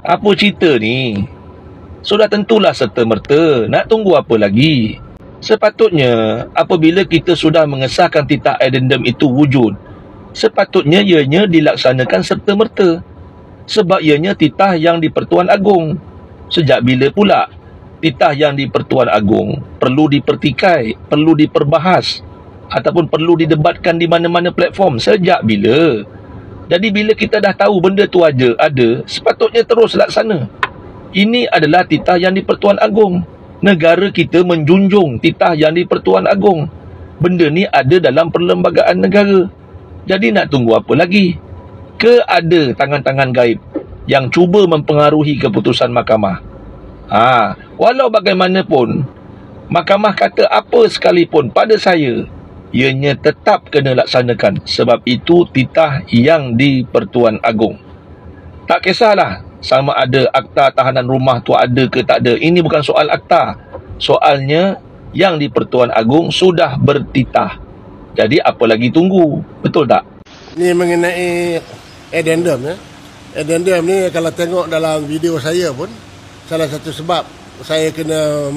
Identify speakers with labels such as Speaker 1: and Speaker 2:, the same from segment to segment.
Speaker 1: Apa cerita ni? Sudah tentulah serta-merta, nak tunggu apa lagi? Sepatutnya, apabila kita sudah mengesahkan titah addendum itu wujud, sepatutnya ianya dilaksanakan serta-merta. Sebab ianya titah yang di Pertuan Agong. Sejak bila pula titah yang di Pertuan Agong perlu dipertikai, perlu diperbahas ataupun perlu didebatkan di mana-mana platform? Sejak bila? Jadi bila kita dah tahu benda tu ada, sepatutnya terus laksana. Ini adalah titah yang di Pertuan Agong. Negara kita menjunjung titah yang di Pertuan Agong. Benda ni ada dalam perlembagaan negara. Jadi nak tunggu apa lagi? Ke ada tangan-tangan gaib yang cuba mempengaruhi keputusan mahkamah? Walau bagaimanapun, mahkamah kata apa sekalipun pada saya, ianya tetap kena laksanakan. Sebab itu titah yang di Pertuan Agong. Tak kisahlah sama ada akta tahanan rumah tu ada ke tak ada. Ini bukan soal akta. Soalnya yang di Pertuan Agong sudah bertitah. Jadi apa lagi tunggu? Betul tak?
Speaker 2: Ni mengenai addendum ya. Addendum ni kalau tengok dalam video saya pun, salah satu sebab saya kena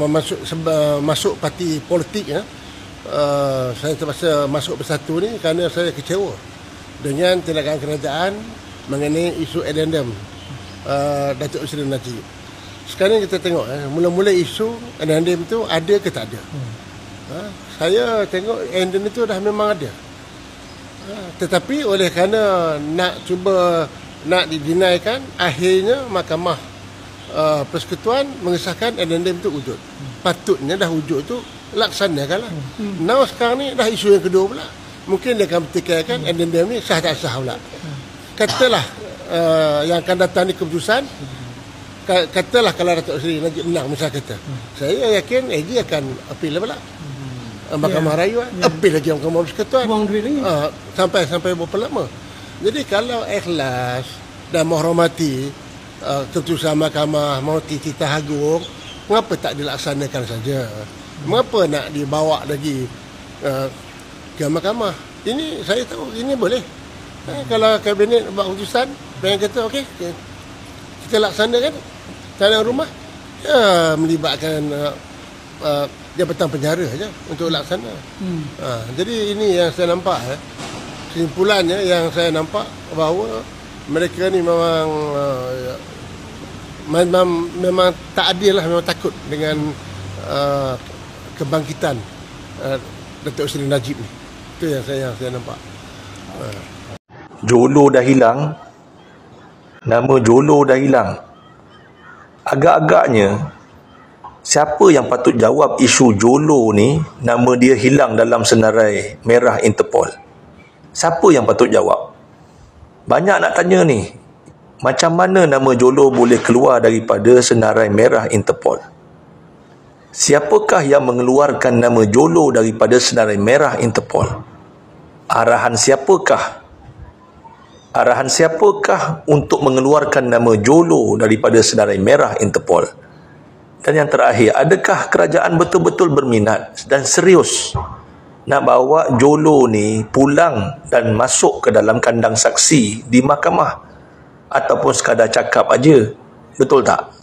Speaker 2: masuk parti politik ya. Saya terpaksa masuk Bersatu ni kerana saya kecewa dengan tindakan kerajaan mengenai isu addendum Datuk Seri Najib. Sekarang kita tengok mula-mula isu addendum tu ada ke tak ada. Saya tengok addendum itu dah memang ada. Tetapi oleh kerana nak cuba nak didinaikan, akhirnya Mahkamah Persekutuan mengesahkan addendum itu wujud. Patutnya dah wujud tu laksanakanlah. Now sekarang ni dah isu yang kedua pula. Mungkin dia akan pertikaikan addendum ni sah tak sah pula. Katalah yang akan datang ni keputusan, katalah kalau Datuk Seri Najib menang misal kata, saya yakin AG akan appeal pula. Mahkamah Raya appeal lagi Mahkamah Persekutuan. Buang duit lagi. Sampai berapa lama. Jadi kalau ikhlas dan menghormati keputusan mahkamah, menghormati titah agung, mengapa tak dilaksanakan saja? Mengapa nak dibawa lagi ke mahkamah? Ini saya tahu ini boleh. Kalau kabinet buat keputusan, pengen kata okey, kita laksanakan tanah rumah, melibatkan jabatan penjara saja untuk laksana. Jadi ini yang saya nampak. Kesimpulannya yang saya nampak bahawa mereka ni memang tak adil lah, memang takut dengan kebangkitan Datuk Seri Najib ni. Itu yang saya nampak.
Speaker 1: Jolo dah hilang. Nama Jolo dah hilang. Agak-agaknya siapa yang patut jawab isu Jolo ni, nama dia hilang dalam senarai merah Interpol? Siapa yang patut jawab? Banyak nak tanya ni. Macam mana nama Jolo boleh keluar daripada senarai merah Interpol? Siapakah yang mengeluarkan nama Jolo daripada senarai merah Interpol? Arahan siapakah? Arahan siapakah untuk mengeluarkan nama Jolo daripada senarai merah Interpol? Dan yang terakhir, adakah kerajaan betul-betul berminat dan serius nak bawa Jolo ni pulang dan masuk ke dalam kandang saksi di mahkamah? Ataupun sekadar cakap aja? Betul tak?